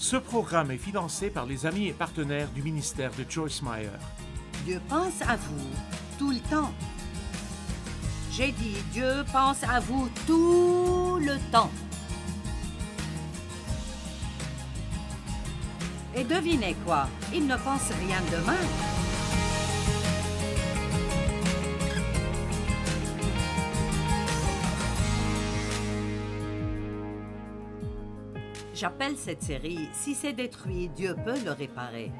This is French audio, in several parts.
Ce programme est financé par les amis et partenaires du ministère de Joyce Meyer. Dieu pense à vous tout le temps. J'ai dit, Dieu pense à vous tout le temps. Et devinez quoi? Il ne pense rien de mal. J'appelle cette série « Si c'est détruit, Dieu peut le réparer ».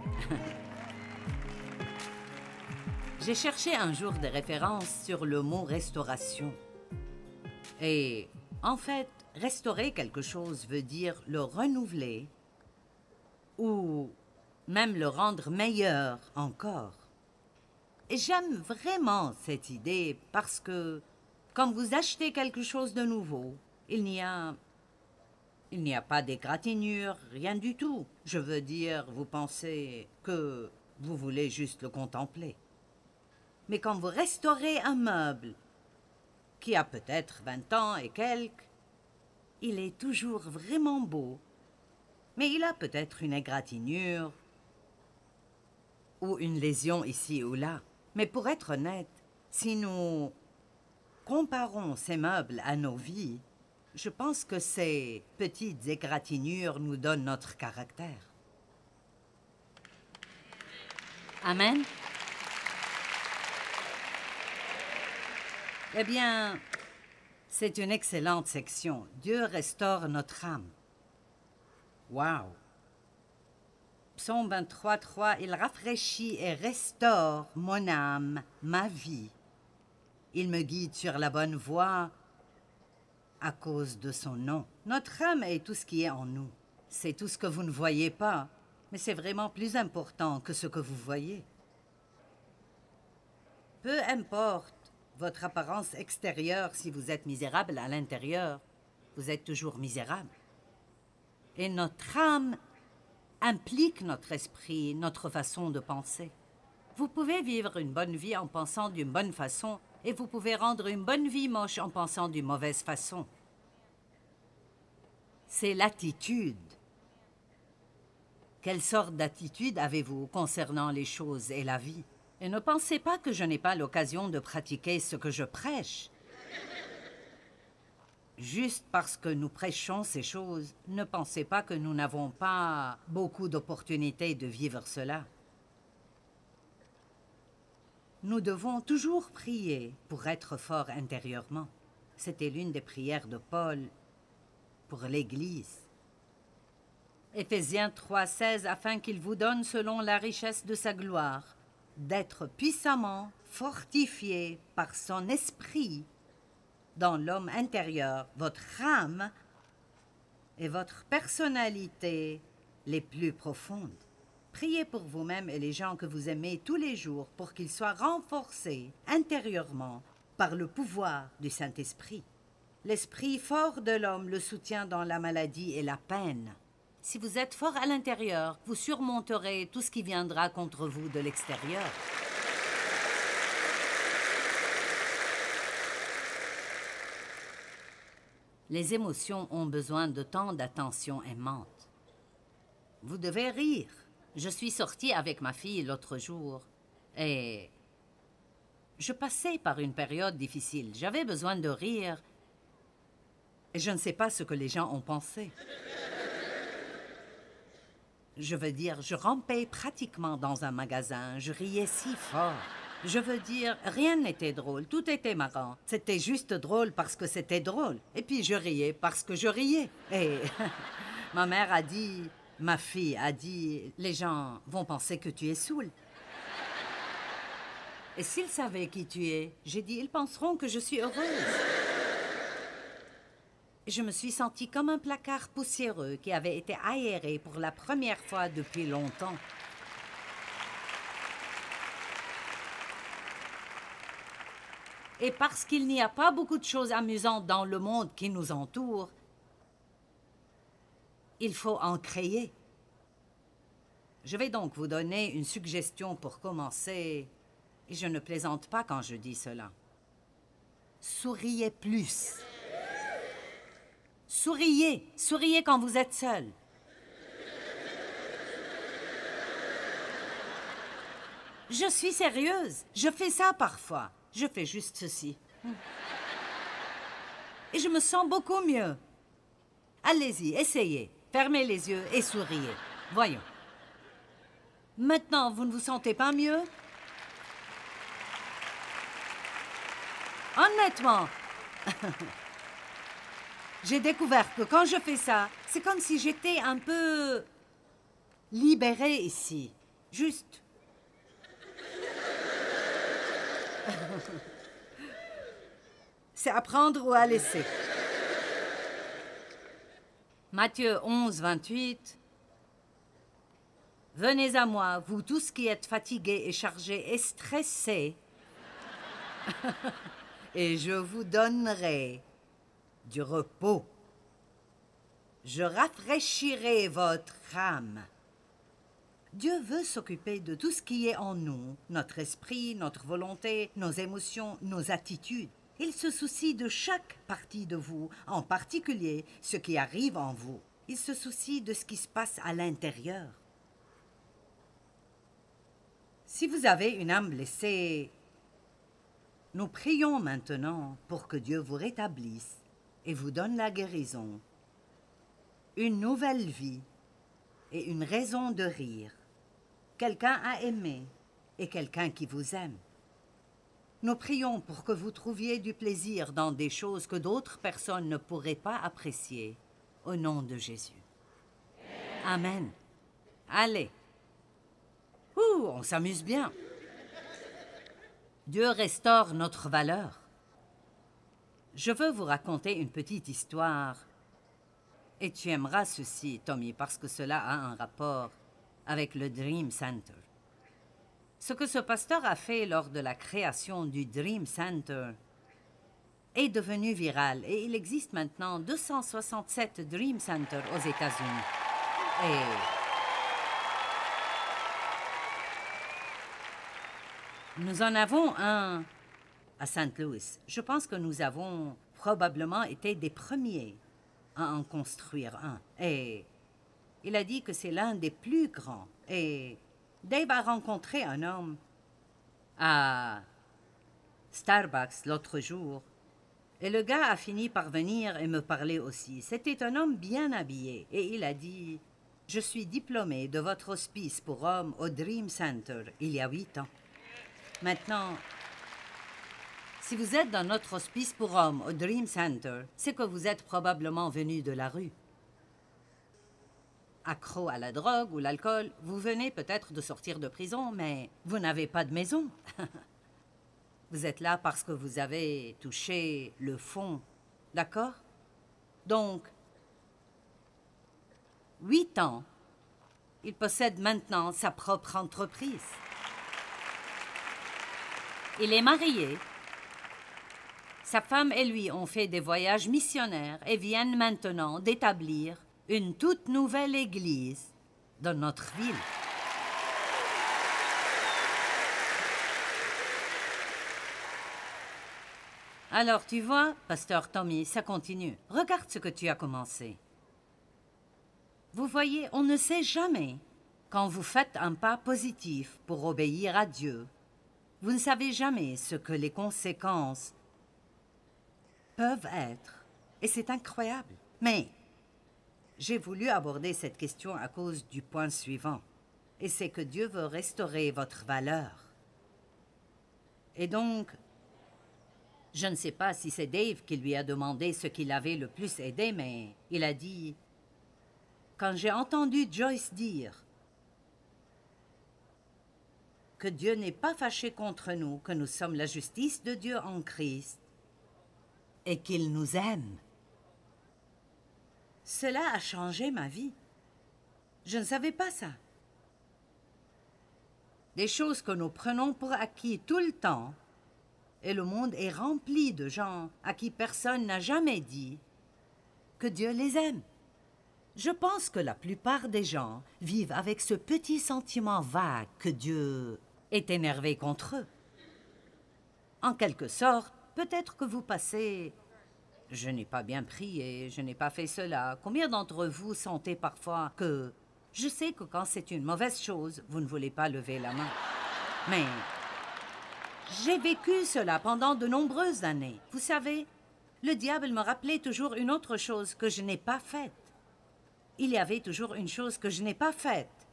J'ai cherché un jour des références sur le mot « restauration ». Et en fait, restaurer quelque chose veut dire le renouveler ou même le rendre meilleur encore. Et j'aime vraiment cette idée parce que quand vous achetez quelque chose de nouveau, il n'y a pas d'égratignure, rien du tout. Je veux dire, vous pensez que vous voulez juste le contempler. Mais quand vous restaurez un meuble qui a peut-être 20 ans et quelques, il est toujours vraiment beau. Mais il a peut-être une égratignure ou une lésion ici ou là. Mais pour être honnête, si nous comparons ces meubles à nos vies, je pense que ces petites égratignures nous donnent notre caractère. Amen. Eh bien, c'est une excellente section. Dieu restaure notre âme. Wow! Psaume 23, 3, « Il rafraîchit et restaure mon âme, ma vie. Il me guide sur la bonne voie à cause de son nom. » Notre âme est tout ce qui est en nous. C'est tout ce que vous ne voyez pas, mais c'est vraiment plus important que ce que vous voyez. Peu importe votre apparence extérieure, si vous êtes misérable à l'intérieur, vous êtes toujours misérable. Et notre âme implique notre esprit, notre façon de penser. Vous pouvez vivre une bonne vie en pensant d'une bonne façon et vous pouvez rendre une bonne vie moche en pensant d'une mauvaise façon. C'est l'attitude. Quelle sorte d'attitude avez-vous concernant les choses et la vie? Et ne pensez pas que je n'ai pas l'occasion de pratiquer ce que je prêche. Juste parce que nous prêchons ces choses, ne pensez pas que nous n'avons pas beaucoup d'opportunités de vivre cela. Nous devons toujours prier pour être forts intérieurement. C'était l'une des prières de Paul pour l'Église. Éphésiens 3,16, afin qu'il vous donne selon la richesse de sa gloire, d'être puissamment fortifié par son esprit dans l'homme intérieur, votre âme et votre personnalité les plus profondes. Priez pour vous-même et les gens que vous aimez tous les jours pour qu'ils soient renforcés intérieurement par le pouvoir du Saint-Esprit. L'esprit fort de l'homme le soutient dans la maladie et la peine. Si vous êtes fort à l'intérieur, vous surmonterez tout ce qui viendra contre vous de l'extérieur. Les émotions ont besoin de tant d'attention aimante. Vous devez rire. Je suis sortie avec ma fille l'autre jour et je passais par une période difficile. J'avais besoin de rire et je ne sais pas ce que les gens ont pensé. Je veux dire, je rampais pratiquement dans un magasin. Je riais si fort. Je veux dire, rien n'était drôle, tout était marrant. C'était juste drôle parce que c'était drôle. Et puis je riais parce que je riais. Et ma mère a dit, ma fille a dit, les gens vont penser que tu es saoul. Et s'ils savaient qui tu es, j'ai dit, ils penseront que je suis heureuse. Je me suis sentie comme un placard poussiéreux qui avait été aéré pour la première fois depuis longtemps. Et parce qu'il n'y a pas beaucoup de choses amusantes dans le monde qui nous entoure, il faut en créer. Je vais donc vous donner une suggestion pour commencer, et je ne plaisante pas quand je dis cela. Souriez plus. Souriez. Souriez quand vous êtes seul. Je suis sérieuse. Je fais ça parfois. Je fais juste ceci. Et je me sens beaucoup mieux. Allez-y, essayez. Fermez les yeux et souriez. Voyons. Maintenant, vous ne vous sentez pas mieux? Honnêtement, j'ai découvert que quand je fais ça, c'est comme si j'étais un peu libérée ici. Juste. C'est à prendre ou à laisser. Matthieu 11, 28. Venez à moi, vous tous qui êtes fatigués et chargés et stressés, et je vous donnerai du repos. Je rafraîchirai votre âme. Dieu veut s'occuper de tout ce qui est en nous, notre esprit, notre volonté, nos émotions, nos attitudes. Il se soucie de chaque partie de vous, en particulier ce qui arrive en vous. Il se soucie de ce qui se passe à l'intérieur. Si vous avez une âme blessée, nous prions maintenant pour que Dieu vous rétablisse et vous donne la guérison, une nouvelle vie et une raison de rire, quelqu'un à aimer et quelqu'un qui vous aime. Nous prions pour que vous trouviez du plaisir dans des choses que d'autres personnes ne pourraient pas apprécier, au nom de Jésus. Amen. Allez. On s'amuse bien. Dieu restaure notre valeur. Je veux vous raconter une petite histoire. Et tu aimeras ceci, Tommy, parce que cela a un rapport avec le Dream Center. Ce que ce pasteur a fait lors de la création du Dream Center est devenu viral et il existe maintenant 267 Dream Centers aux États-Unis. Et nous en avons un à St. Louis. Je pense que nous avons probablement été des premiers à en construire un. Et il a dit que c'est l'un des plus grands. Et Dave a rencontré un homme à Starbucks l'autre jour. Et le gars a fini par venir et me parler aussi. C'était un homme bien habillé. Et il a dit, « Je suis diplômé de votre hospice pour hommes au Dream Center il y a 8 ans. Maintenant, si vous êtes dans notre hospice pour hommes au Dream Center, c'est que vous êtes probablement venu de la rue. Accro à la drogue ou l'alcool, vous venez peut-être de sortir de prison, mais vous n'avez pas de maison. Vous êtes là parce que vous avez touché le fond, d'accord? Donc, 8 ans, il possède maintenant sa propre entreprise. Il est marié. Sa femme et lui ont fait des voyages missionnaires et viennent maintenant d'établir une toute nouvelle église dans notre ville. Alors, tu vois, pasteur Tommy, ça continue. Regarde ce que tu as commencé. Vous voyez, on ne sait jamais. Quand vous faites un pas positif pour obéir à Dieu, vous ne savez jamais ce que les conséquences peuvent être. Et c'est incroyable. Mais j'ai voulu aborder cette question à cause du point suivant. Et c'est que Dieu veut restaurer votre valeur. Et donc, je ne sais pas si c'est Dave qui lui a demandé ce qui l'avait le plus aidé, mais il a dit, « Quand j'ai entendu Joyce dire que Dieu n'est pas fâché contre nous, que nous sommes la justice de Dieu en Christ et qu'il nous aime, cela a changé ma vie. Je ne savais pas ça. Des choses que nous prenons pour acquis tout le temps, et le monde est rempli de gens à qui personne n'a jamais dit que Dieu les aime. Je pense que la plupart des gens vivent avec ce petit sentiment vague que Dieu est énervé contre eux. En quelque sorte, peut-être que vous passez « Je n'ai pas bien prié, je n'ai pas fait cela ». Combien d'entre vous sentez parfois que « Je sais que quand c'est une mauvaise chose, vous ne voulez pas lever la main ». Mais j'ai vécu cela pendant de nombreuses années. Vous savez, le diable me rappelait toujours une autre chose que je n'ai pas faite. Il y avait toujours une chose que je n'ai pas faite.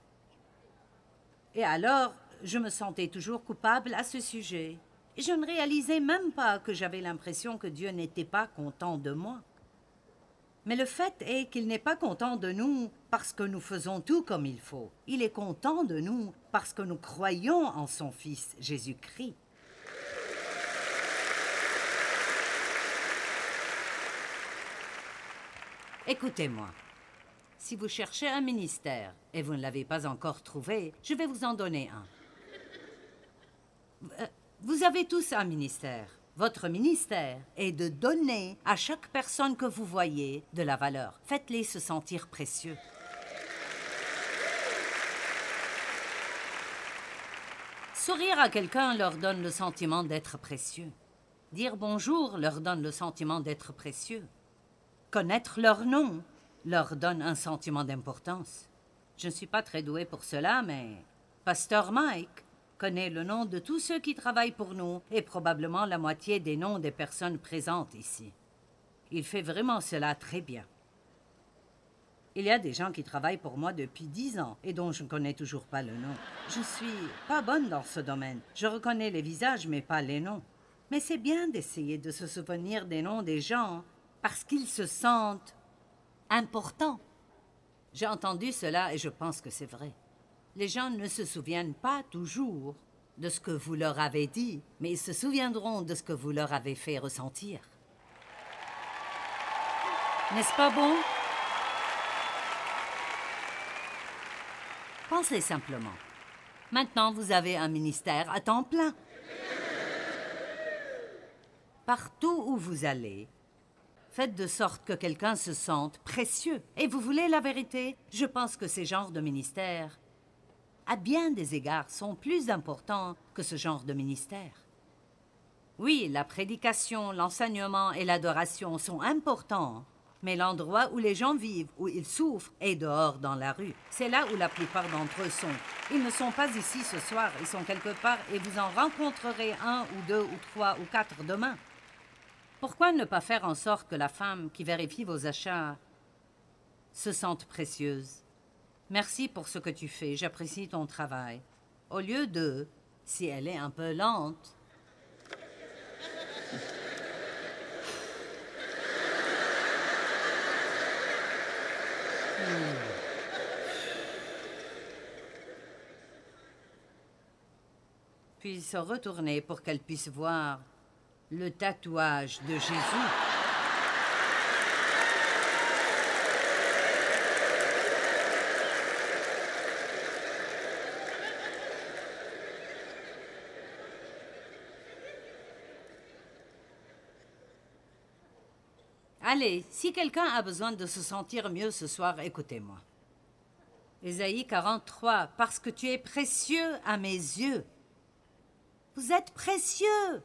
Et alors, je me sentais toujours coupable à ce sujet. Et je ne réalisais même pas que j'avais l'impression que Dieu n'était pas content de moi. Mais le fait est qu'il n'est pas content de nous parce que nous faisons tout comme il faut. Il est content de nous parce que nous croyons en son Fils, Jésus-Christ. Écoutez-moi. Si vous cherchez un ministère et vous ne l'avez pas encore trouvé, je vais vous en donner un. Vous avez tous un ministère. Votre ministère est de donner à chaque personne que vous voyez de la valeur. Faites-les se sentir précieux. Sourire à quelqu'un leur donne le sentiment d'être précieux. Dire bonjour leur donne le sentiment d'être précieux. Connaître leur nom leur donne un sentiment d'importance. Je ne suis pas très douée pour cela, mais Pasteur Mike connaît le nom de tous ceux qui travaillent pour nous et probablement la moitié des noms des personnes présentes ici. Il fait vraiment cela très bien. Il y a des gens qui travaillent pour moi depuis 10 ans et dont je ne connais toujours pas le nom. Je suis pas bonne dans ce domaine. Je reconnais les visages, mais pas les noms. Mais c'est bien d'essayer de se souvenir des noms des gens parce qu'ils se sentent importants. J'ai entendu cela et je pense que c'est vrai. Les gens ne se souviennent pas toujours de ce que vous leur avez dit, mais ils se souviendront de ce que vous leur avez fait ressentir. N'est-ce pas bon? Pensez simplement. Maintenant, vous avez un ministère à temps plein. Partout où vous allez, faites de sorte que quelqu'un se sente précieux. Et vous voulez la vérité? Je pense que ces genres de ministères, à bien des égards, sont plus importants que ce genre de ministère. Oui, la prédication, l'enseignement et l'adoration sont importants, mais l'endroit où les gens vivent, où ils souffrent, est dehors dans la rue. C'est là où la plupart d'entre eux sont. Ils ne sont pas ici ce soir, ils sont quelque part et vous en rencontrerez un ou deux ou trois ou quatre demain. Pourquoi ne pas faire en sorte que la femme qui vérifie vos achats se sente précieuse? Merci pour ce que tu fais, j'apprécie ton travail. Au lieu de, si elle est un peu lente, puis se retourner pour qu'elle puisse voir le tatouage de Jésus. Allez, si quelqu'un a besoin de se sentir mieux ce soir, écoutez-moi. Ésaïe 43, parce que tu es précieux à mes yeux. Vous êtes précieux.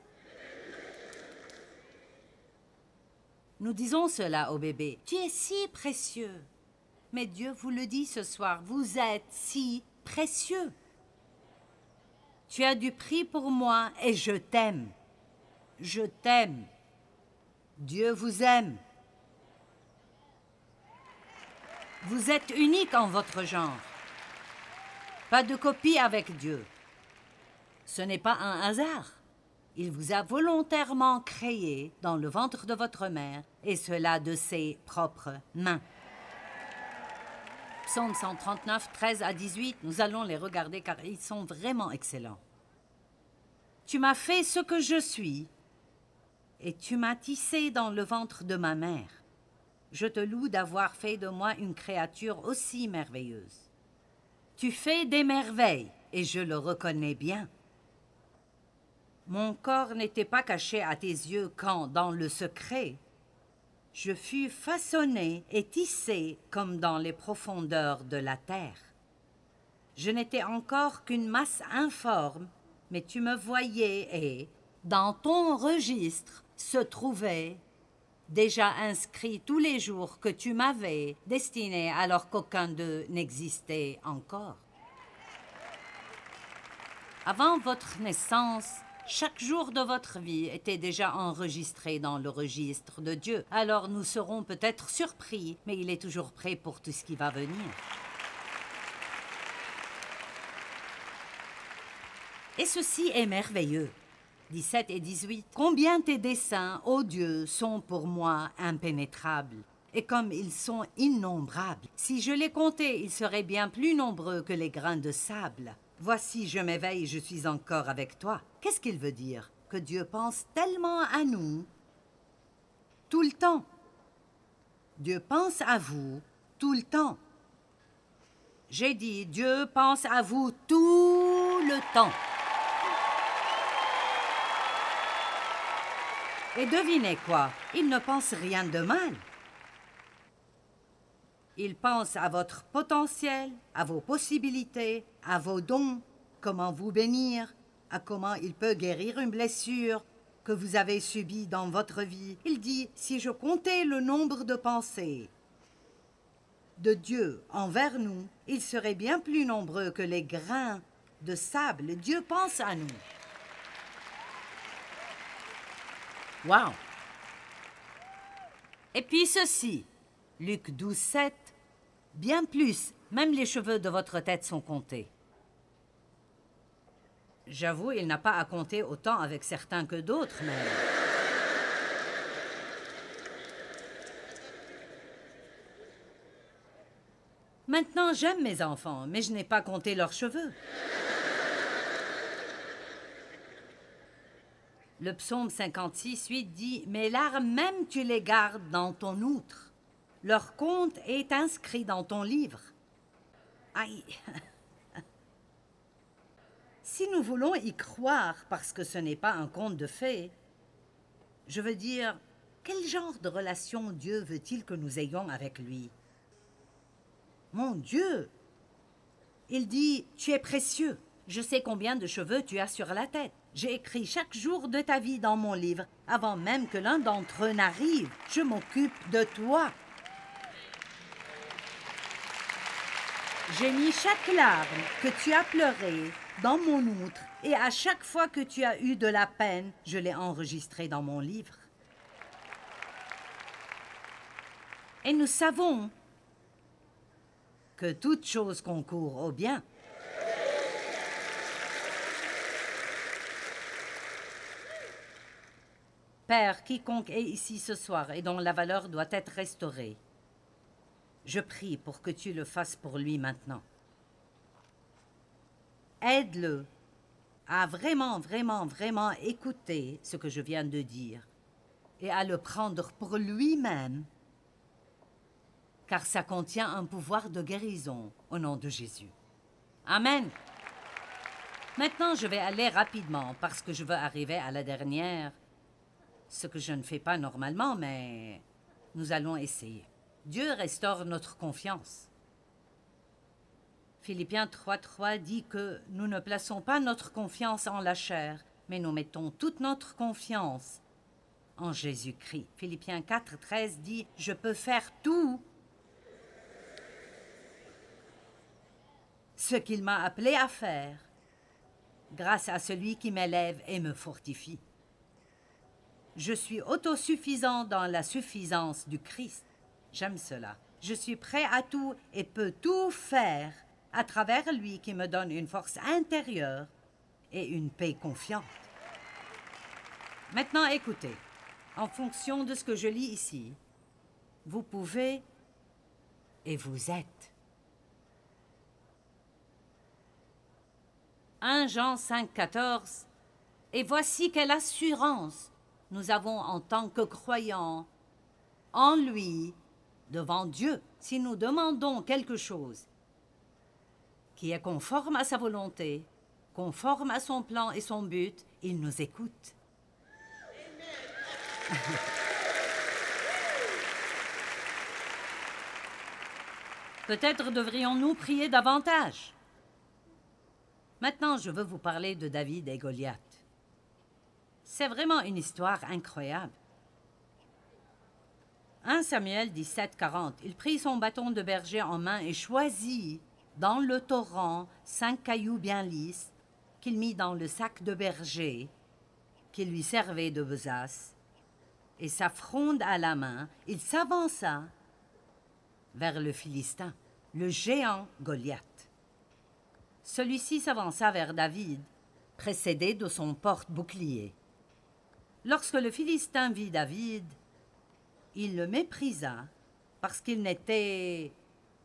Nous disons cela au bébé. Tu es si précieux. Mais Dieu vous le dit ce soir, vous êtes si précieux. Tu as du prix pour moi et je t'aime. Je t'aime. Dieu vous aime. Vous êtes unique en votre genre. Pas de copie avec Dieu. Ce n'est pas un hasard. Il vous a volontairement créé dans le ventre de votre mère, et cela de ses propres mains. Psaume 139, 13 à 18, nous allons les regarder car ils sont vraiment excellents. Tu m'as fait ce que je suis, et tu m'as tissé dans le ventre de ma mère. Je te loue d'avoir fait de moi une créature aussi merveilleuse. Tu fais des merveilles, et je le reconnais bien. Mon corps n'était pas caché à tes yeux quand, dans le secret, je fus façonné et tissé comme dans les profondeurs de la terre. Je n'étais encore qu'une masse informe, mais tu me voyais et, dans ton registre, se trouvaient déjà inscrits tous les jours que tu m'avais destinés alors qu'aucun d'eux n'existait encore. Avant votre naissance, chaque jour de votre vie était déjà enregistré dans le registre de Dieu. Alors nous serons peut-être surpris, mais il est toujours prêt pour tout ce qui va venir. Et ceci est merveilleux. 17 et 18. Combien tes desseins, ô Dieu, sont pour moi impénétrables, et comme ils sont innombrables. Si je les comptais, ils seraient bien plus nombreux que les grains de sable. Voici, je m'éveille, je suis encore avec toi. Qu'est-ce qu'il veut dire? Que Dieu pense tellement à nous tout le temps. Dieu pense à vous tout le temps. J'ai dit, Dieu pense à vous tout le temps. Et devinez quoi? Il ne pense rien de mal. Il pense à votre potentiel, à vos possibilités, à vos dons, comment vous bénir, à comment il peut guérir une blessure que vous avez subie dans votre vie. Il dit, si je comptais le nombre de pensées de Dieu envers nous, ils seraient bien plus nombreux que les grains de sable. Dieu pense à nous. Wow! Et puis ceci, Luc 12, 7, bien plus, même les cheveux de votre tête sont comptés. J'avoue, il n'a pas à compter autant avec certains que d'autres, mais... Maintenant, j'aime mes enfants, mais je n'ai pas compté leurs cheveux. Le psaume 56, 8 dit « Mes larmes même tu les gardes dans ton outre. Leur compte est inscrit dans ton livre. » Aïe! Si nous voulons y croire parce que ce n'est pas un conte de fées, je veux dire, quel genre de relation Dieu veut-il que nous ayons avec lui? Mon Dieu! Il dit « Tu es précieux. Je sais combien de cheveux tu as sur la tête. J'ai écrit chaque jour de ta vie dans mon livre, avant même que l'un d'entre eux n'arrive. Je m'occupe de toi. J'ai mis chaque larme que tu as pleurée dans mon outre, et à chaque fois que tu as eu de la peine, je l'ai enregistré dans mon livre. Et nous savons que toute chose concourt au bien. Père, quiconque est ici ce soir et dont la valeur doit être restaurée, je prie pour que tu le fasses pour lui maintenant. Aide-le à vraiment écouter ce que je viens de dire et à le prendre pour lui-même, car ça contient un pouvoir de guérison au nom de Jésus. Amen. Maintenant, je vais aller rapidement parce que je veux arriver à la dernière, ce que je ne fais pas normalement, mais nous allons essayer. Dieu restaure notre confiance. Philippiens 3.3 dit que nous ne plaçons pas notre confiance en la chair, mais nous mettons toute notre confiance en Jésus-Christ. Philippiens 4.13 dit « Je peux faire tout ce qu'il m'a appelé à faire grâce à celui qui m'élève et me fortifie. » Je suis autosuffisant dans la suffisance du Christ. J'aime cela. Je suis prêt à tout et peux tout faire à travers lui qui me donne une force intérieure et une paix confiante. Maintenant, écoutez. En fonction de ce que je lis ici, vous pouvez et vous êtes. 1 Jean 5,14. Et voici quelle assurance nous avons en tant que croyants en lui devant Dieu. Si nous demandons quelque chose qui est conforme à sa volonté, conforme à son plan et son but, il nous écoute. Peut-être devrions-nous prier davantage. Maintenant, je veux vous parler de David et Goliath. C'est vraiment une histoire incroyable. 1 Samuel 17,40. Il prit son bâton de berger en main et choisit, dans le torrent, 5 cailloux bien lisses, qu'il mit dans le sac de berger qui lui servait de besace, et sa fronde à la main, il s'avança vers le Philistin, le géant Goliath. Celui-ci s'avança vers David, précédé de son porte-bouclier. Lorsque le Philistin vit David, il le méprisa parce qu'il n'était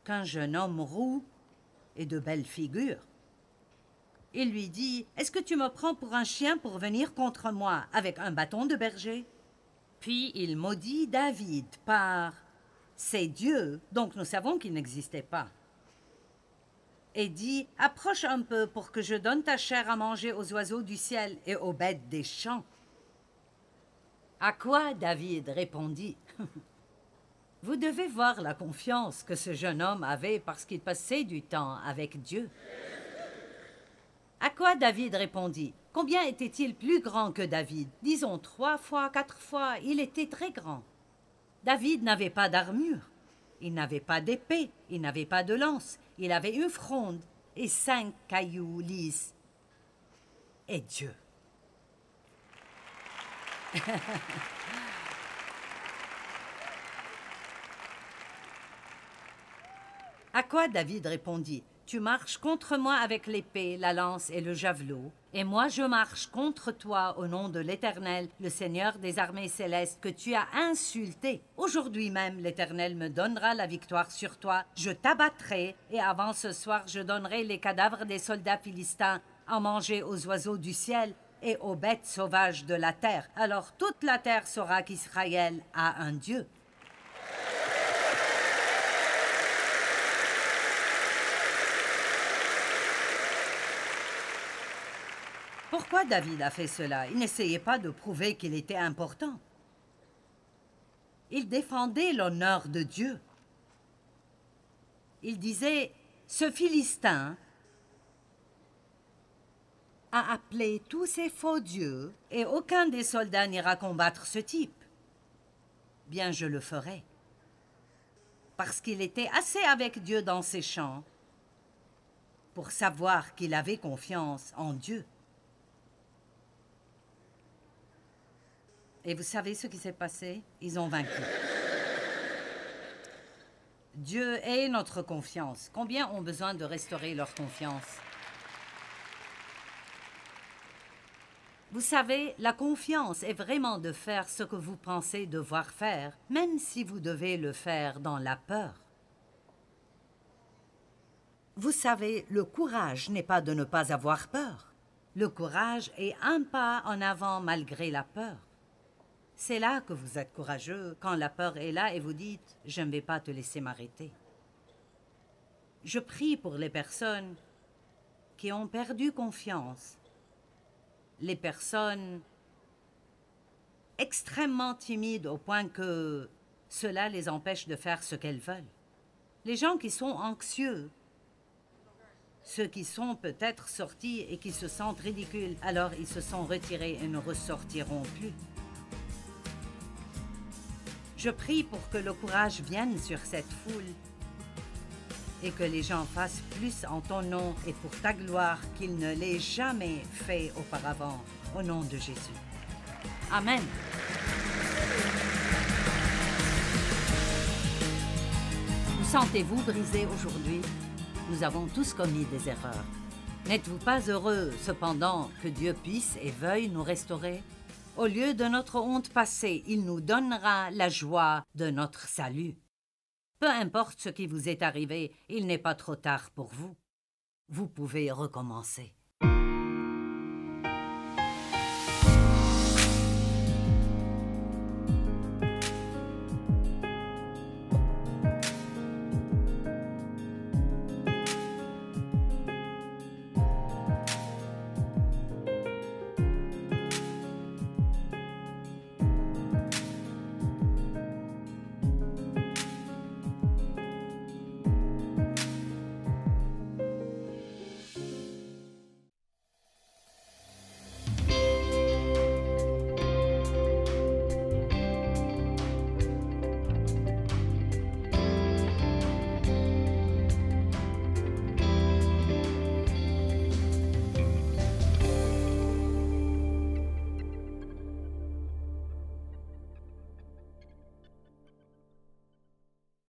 qu'un jeune homme roux et de belle figure. Il lui dit, « Est-ce que tu me prends pour un chien pour venir contre moi avec un bâton de berger ?» Puis il maudit David par ses dieux, donc nous savons qu'ils n'existaient pas, et dit, « Approche un peu pour que je donne ta chair à manger aux oiseaux du ciel et aux bêtes des champs. » À quoi David répondit, « Vous devez voir la confiance que ce jeune homme avait parce qu'il passait du temps avec Dieu. » À quoi David répondit, « Combien était-il plus grand que David? Disons 3 fois, 4 fois, il était très grand. » David n'avait pas d'armure, il n'avait pas d'épée, il n'avait pas de lance, il avait une fronde et 5 cailloux lisses. Et Dieu. À quoi David répondit, « Tu marches contre moi avec l'épée, la lance et le javelot, et moi je marche contre toi au nom de l'Éternel, le Seigneur des armées célestes, que tu as insulté. Aujourd'hui même l'Éternel me donnera la victoire sur toi, je t'abattrai, et avant ce soir je donnerai les cadavres des soldats philistins à manger aux oiseaux du ciel et aux bêtes sauvages de la terre. Alors toute la terre saura qu'Israël a un Dieu. » Pourquoi David a fait cela? Il n'essayait pas de prouver qu'il était important. Il défendait l'honneur de Dieu. Il disait, « Ce Philistin a appelé tous ses faux dieux et aucun des soldats n'ira combattre ce type. Bien, je le ferai. » Parce qu'il était assez avec Dieu dans ses champs pour savoir qu'il avait confiance en Dieu. Et vous savez ce qui s'est passé? Ils ont vaincu. Dieu est notre confiance. Combien ont besoin de restaurer leur confiance? Vous savez, la confiance est vraiment de faire ce que vous pensez devoir faire, même si vous devez le faire dans la peur. Vous savez, le courage n'est pas de ne pas avoir peur. Le courage est un pas en avant malgré la peur. C'est là que vous êtes courageux, quand la peur est là et vous dites « je ne vais pas te laisser m'arrêter ». Je prie pour les personnes qui ont perdu confiance, les personnes extrêmement timides au point que cela les empêche de faire ce qu'elles veulent, les gens qui sont anxieux, ceux qui sont peut-être sortis et qui se sentent ridicules, alors ils se sont retirés et ne ressortiront plus. Je prie pour que le courage vienne sur cette foule et que les gens fassent plus en ton nom et pour ta gloire qu'ils ne l'aient jamais fait auparavant, au nom de Jésus. Amen. Vous sentez-vous brisé aujourd'hui? Nous avons tous commis des erreurs. N'êtes-vous pas heureux, cependant, que Dieu puisse et veuille nous restaurer? Au lieu de notre honte passée, il nous donnera la joie de notre salut. Peu importe ce qui vous est arrivé, il n'est pas trop tard pour vous. Vous pouvez recommencer.